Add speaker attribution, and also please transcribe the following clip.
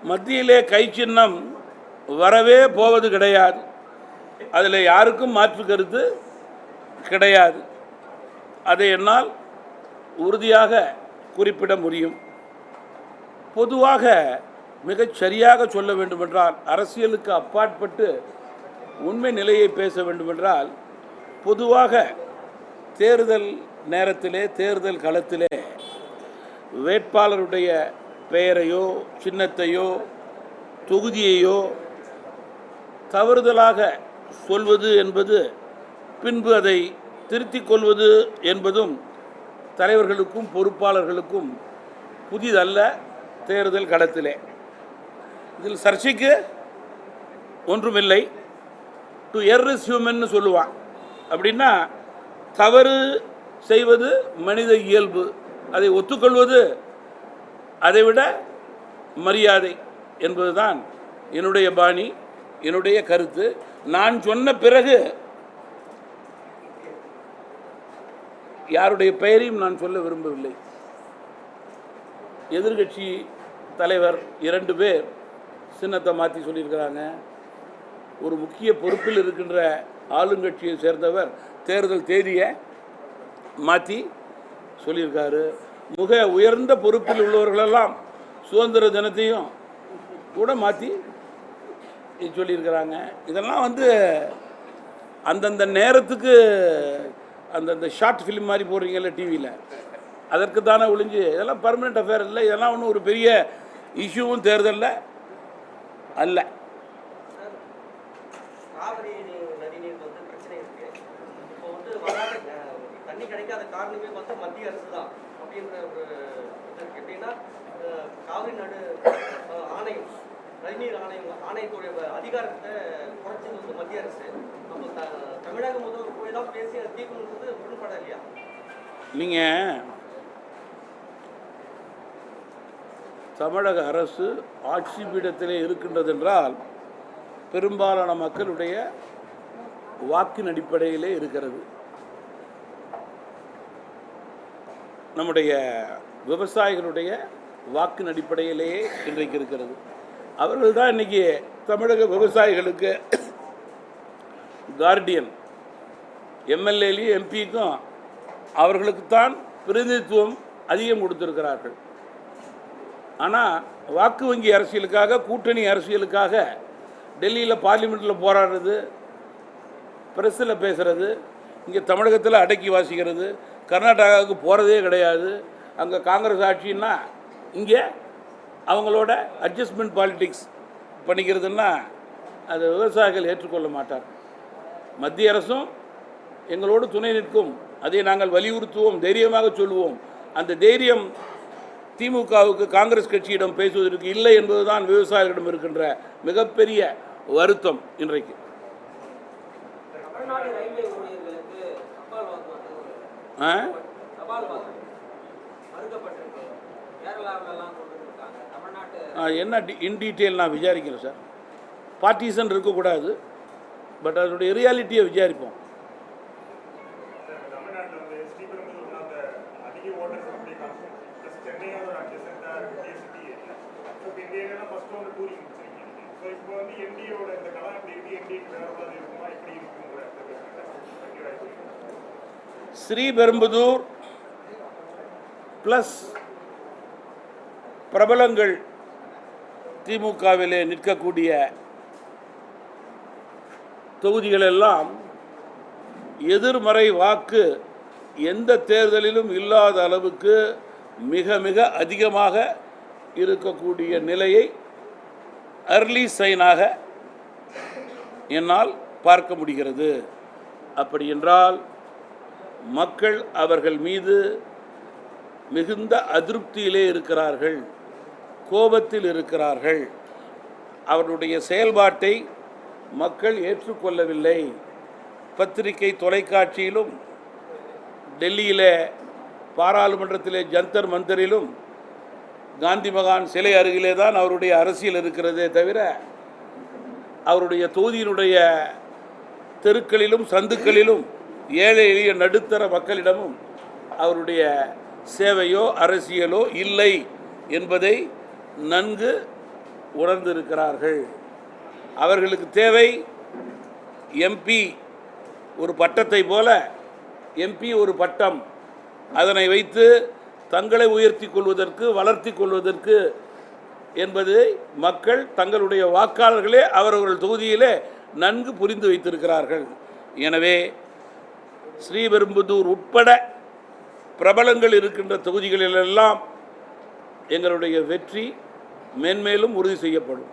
Speaker 1: மத்தியிலே கை சின்னம் வரவே போவது கிடையாது. அதில் யாருக்கும் மாற்று கருத்து கிடையாது. அதை என்னால் உறுதியாக குறிப்பிட முடியும். பொதுவாக மிகச் சரியாக சொல்ல வேண்டுமென்றால், அரசியலுக்கு அப்பாற்பட்டு உண்மை நிலையை பேச வேண்டுமென்றால், பொதுவாக தேர்தல் நேரத்திலே, தேர்தல் களத்திலே வேட்பாளருடைய பெயரையோ சின்னத்தையோ தொகுதியையோ தவறுதலாக சொல்வது என்பது, பின்பு அதை திருத்திக் கொள்வது என்பதும் தலைவர்களுக்கும் பொறுப்பாளர்களுக்கும் புதிதல்ல. தேர்தல் களத்திலே இதில் சர்ச்சைக்கு ஒன்றுமில்லை. டு எர் இஸ் ஹியூமன் சொல்லுவான். அப்படின்னா தவறு செய்வது மனித இயல்பு, அதை ஒத்துக்கொள்வது அதைவிட மரியாதை என்பதுதான் என்னுடைய பாணி, என்னுடைய கருத்து. நான் சொன்ன பிறகு யாருடைய பெயரையும் நான் சொல்ல விரும்பவில்லை. எதிர்கட்சி தலைவர் 2 பேர் சின்னத்தை மாற்றி சொல்லியிருக்கிறாங்க. ஒரு முக்கிய பொறுப்பில் இருக்கின்ற ஆளுங்கட்சியை சேர்ந்தவர் தேர்தல் தேதியை மாற்றி சொல்லியிருக்காரு. மிக உயர்ந்த பொறுப்பில் உள்ளவர்களெல்லாம் சுதந்திர தினத்தையும் கூட மாற்றி சொல்லியிருக்கிறாங்க. இதெல்லாம் அந்தந்த நேரத்துக்கு அந்தந்த ஷார்ட் ஃபிலிம் மாதிரி போடுறீங்கல்ல டிவியில், அதற்கு தானே ஒழிஞ்சு இதெல்லாம் பர்மனெண்ட் அஃபேர் இல்லை. இதெல்லாம் ஒன்றும் ஒரு பெரிய இஷ்யூவும் தேர்தலில் அல்ல.
Speaker 2: காவிரி நதிநீர் பிரச்சனை இருக்கு. இப்போ தண்ணி கிடைக்காத காரணமே மத்திய அரசு தான் அப்படின்ற ஒரு இருக்கு. எப்படின்னா காவிரி ஆணையம், நதிநீர் ஆணையத்துடைய அதிகாரத்தை குறைச்சது மத்திய அரசு. நம்ம தமிழக முதல்வர் போய் தான் பேசி தீர்க்கணுன்றது உடன்பட இல்லையா?
Speaker 1: நீங்கள் தமிழக அரசு ஆட்சி பீடத்திலே இருக்கின்றது என்றால் பெரும்பாலான மக்களுடைய வாக்கின் அடிப்படையிலே இருக்கிறது. நம்முடைய விவசாயிகளுடைய வாக்கின் அடிப்படையிலேயே இன்றைக்கு இருக்கிறது. அவர்கள் தான் இன்றைக்கி தமிழக விவசாயிகளுக்கு கார்டியன். எம்எல்ஏலையும் எம்பிக்கும் அவர்களுக்குத்தான் பிரதிநிதித்துவம் அதிகம் கொடுத்திருக்கிறார்கள். ஆனால் வாக்கு வங்கி அரசியலுக்காக, கூட்டணி அரசியலுக்காக டெல்லியில் பார்லிமெண்ட்டில் போராடுறது, பிரஸில் பேசுகிறது, இங்கே தமிழகத்தில் அடக்கி வாசிக்கிறது, கர்நாடகாவுக்கு போகிறதே கிடையாது. அங்கே காங்கிரஸ் ஆட்சின்னா இங்கே அவங்களோட அட்ஜஸ்ட்மெண்ட் பாலிட்டிக்ஸ் பண்ணிக்கிறதுன்னா அது விவசாயிகள் ஏற்றுக்கொள்ள மாட்டார். மத்திய அரசும் எங்களோடு துணை நிற்கும், அதை நாங்கள் வலியுறுத்துவோம், தைரியமாக சொல்லுவோம். அந்த தைரியம் திமுகவுக்கு காங்கிரஸ் கட்சியிடம் பேசுவதற்கு இல்லை என்பதுதான் விவசாயிகளிடம் இருக்கின்ற மிகப்பெரிய வருத்தம் இன்றைக்கு. என்ன இன் டீட்டெயில் நான் விசாரிக்கிறேன் சார். பார்ட்டிசன் இருக்கக்கூடாது, பட் அதனுடைய ரியாலிட்டியை விசாரிப்போம். ஸ்ரீபெரும்புதூர் ப்ளஸ் பிரபலங்கள் திமுகவிலே நிற்கக்கூடிய தொகுதிகளெல்லாம் எதிர்மறை வாக்கு எந்த தேர்தலிலும் இல்லாத அளவுக்கு மிக மிக அதிகமாக இருக்கக்கூடிய நிலையை அர்லி சைனாக என்னால் பார்க்க முடிகிறது. அப்படி என்றால் மக்கள் அவர்கள் மீது மிகுந்த அதிருப்தியிலே இருக்கிறார்கள், கோபத்தில் இருக்கிறார்கள். அவருடைய செயல்பாட்டை மக்கள் ஏற்றுக்கொள்ளவில்லை. பத்திரிகை தொலைக்காட்சியிலும் டெல்லியிலே பாராளுமன்றத்திலே ஜந்தர் மந்தரிலும் காந்தி மகான் சிலை அருகிலே தான் அவருடைய அரசியல் இருக்கிறதே தவிர அவருடைய தொகுதியினுடைய தெருக்களிலும் சந்துக்களிலும் ஏழை எளிய நடுத்தர மக்களிடமும் அவருடைய சேவையோ அரசியலோ இல்லை என்பதை நன்கு உணர்ந்திருக்கிறார்கள். அவர்களுக்கு தேவை எம்பி ஒரு பட்டத்தை போல, எம்பி ஒரு பட்டம், அதனை வைத்து தங்களை உயர்த்தி கொள்வதற்கு வளர்த்தி கொள்வதற்கு என்பதை மக்கள் தங்களுடைய வாக்காளர்களே அவரவர்கள் தொகுதியிலே நன்கு புரிந்து வைத்திருக்கிறார்கள். எனவே ஸ்ரீபெரும்புதூர் உட்பட பிரபலங்கள் இருக்கின்ற தொகுதிகளிலெல்லாம் எங்களுடைய வெற்றி மேன்மேலும் உறுதி செய்யப்படும்.